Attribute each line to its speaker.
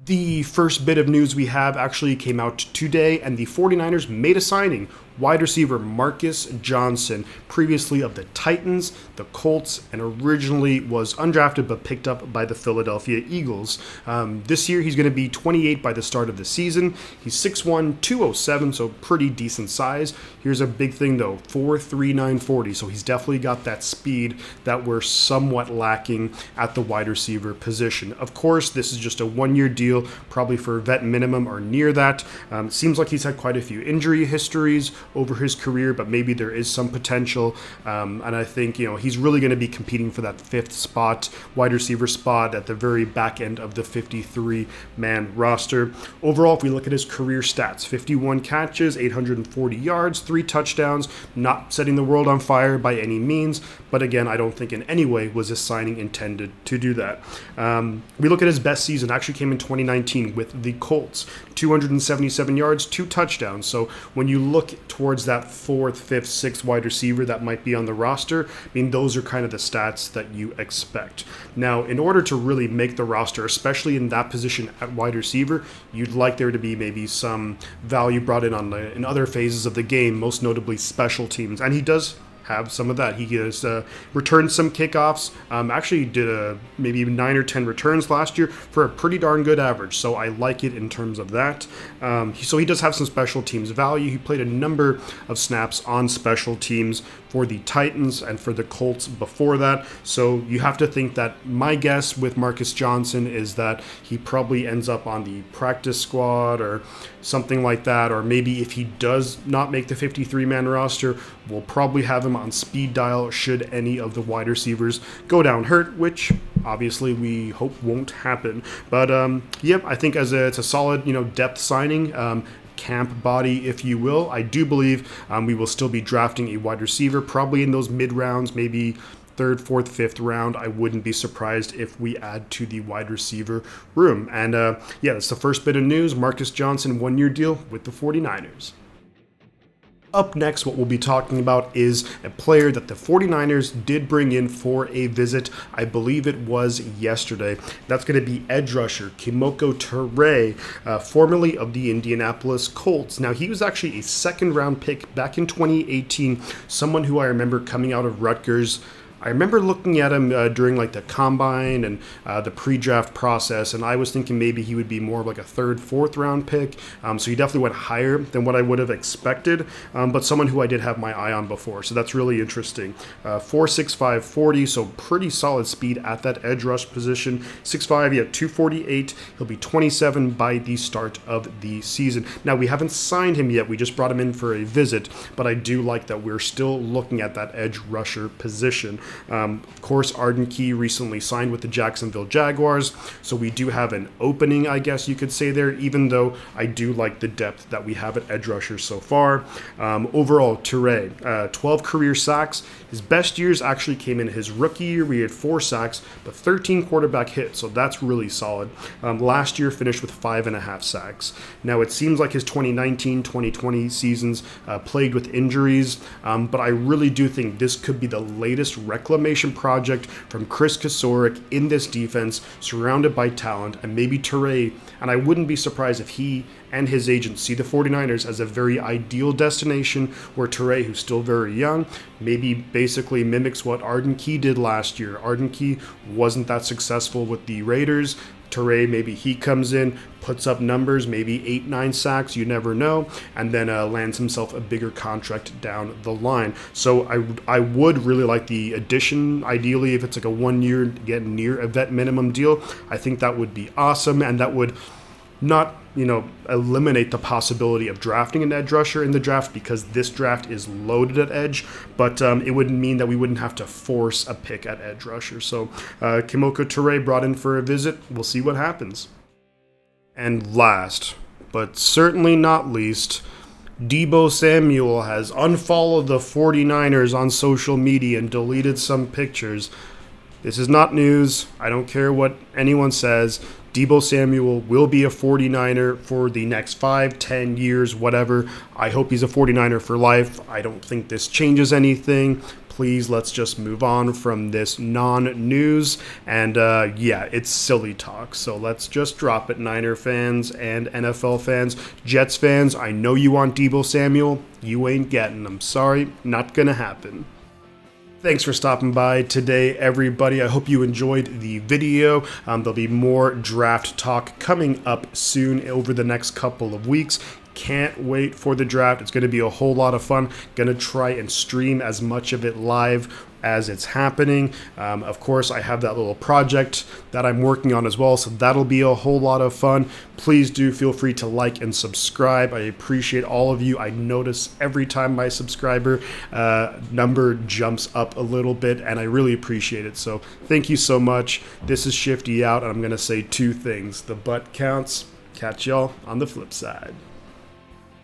Speaker 1: The first bit of news we have actually came out today, and the 49ers made a signing. Wide receiver Marcus Johnson, previously of the Titans, the Colts, and originally was undrafted but picked up by the Philadelphia Eagles. This year he's going to be 28 by the start of the season. He's 6'1", 207, so pretty decent size. Here's a big thing though, 4'3", 940, so he's definitely got that speed that we're somewhat lacking at the wide receiver position. Of course, this is just a one-year deal, probably for vet minimum or near that. It seems like he's had quite a few injury histories over his career, but maybe there is some potential. And I think, he's really going to be competing for that fifth spot, wide receiver spot at the very back end of the 53-man roster. Overall, if we look at his career stats, 51 catches, 840 yards, 3 touchdowns, not setting the world on fire by any means. But again, I don't think in any way was his signing intended to do that. We look at his best season, actually came in 2019 with the Colts, 277 yards, 2 touchdowns. So when you look towards that 4th, 5th, 6th wide receiver that might be on the roster, those are kind of the stats that you expect. Now, in order to really make the roster, especially in that position at wide receiver, you'd like there to be maybe some value brought in other phases of the game, most notably special teams. And he does have some of that. He has returned some kickoffs. Actually did maybe 9 or 10 returns last year for a pretty darn good average. So I like it in terms of that. So he does have some special teams value. He played a number of snaps on special teams for the Titans and for the Colts before that. So you have to think that my guess with Marcus Johnson is that he probably ends up on the practice squad or something like that. Or maybe if he does not make the 53-man roster, we'll probably have him on speed dial should any of the wide receivers go down hurt, which obviously we hope won't happen. But I think it's a solid depth signing. Camp body, if you will. I do believe we will still be drafting a wide receiver, probably in those mid rounds, maybe 3rd, 4th, 5th round. I wouldn't be surprised if we add to the wide receiver room. And that's the first bit of news. Marcus Johnson, 1-year deal with the 49ers. Up next, what we'll be talking about is a player that the 49ers did bring in for a visit. I believe it was yesterday. That's going to be edge rusher Kemoko Turay, formerly of the Indianapolis Colts. Now, he was actually a 2nd-round pick back in 2018, someone who I remember coming out of Rutgers. I remember looking at him during the combine and the pre-draft process, and I was thinking maybe he would be more of a 3rd, 4th round pick. So he definitely went higher than what I would have expected, but someone who I did have my eye on before. So that's really interesting. 4.65 40, so pretty solid speed at that edge rush position. 6'5", 248. He'll be 27 by the start of the season. Now, we haven't signed him yet. We just brought him in for a visit, but I do like that we're still looking at that edge rusher position. Of course, Arden Key recently signed with the Jacksonville Jaguars, so we do have an opening, I guess you could say there, even though I do like the depth that we have at edge rushers so far. Overall, Turay, 12 career sacks. His best years actually came in his rookie year. We had 4 sacks, but 13 quarterback hits, so that's really solid. Last year finished with 5.5 sacks. Now, it seems like his 2019-2020 seasons plagued with injuries, but I really do think this could be the latest reclamation project from Chris Kasorik in this defense, surrounded by talent, and maybe Turay. And I wouldn't be surprised if he and his agent see the 49ers as a very ideal destination where Turay, who's still very young, maybe basically mimics what Arden Key did last year. Arden Key wasn't that successful with the Raiders. Turay, maybe he comes in, puts up numbers, maybe 8-9 sacks, you never know, and then lands himself a bigger contract down the line. So I would really like the addition, ideally, if it's a 1-year, getting near a vet minimum deal. I think that would be awesome, and that would not eliminate the possibility of drafting an edge rusher in the draft, because this draft is loaded at edge, but it would mean that we wouldn't have to force a pick at edge rusher. So Kemoko Turay brought in for a visit. We'll see what happens. And last, but certainly not least, Deebo Samuel has unfollowed the 49ers on social media and deleted some pictures. This is not news. I don't care what anyone says. Deebo Samuel will be a 49er for the next 5, 10 years, whatever. I hope he's a 49er for life. I don't think this changes anything. please let's just move on from this non-news. And yeah, it's silly talk. So let's just drop it, Niner fans and NFL fans. Jets fans, I know you want Deebo Samuel. You ain't getting him. Sorry, not gonna happen. Thanks for stopping by today, everybody. I hope you enjoyed the video. There'll be more draft talk coming up soon over the next couple of weeks. Can't wait for the draft. It's going to be a whole lot of fun. Going to try and stream as much of it live as it's happening. Of course, I have that little project that I'm working on as well, so that'll be a whole lot of fun. Please do feel free to like and subscribe. I appreciate all of you. I notice every time my subscriber number jumps up a little bit, and I really appreciate it. So thank you so much. This is Shifty out, and I'm going to say two things. The butt counts. Catch y'all on the flip side.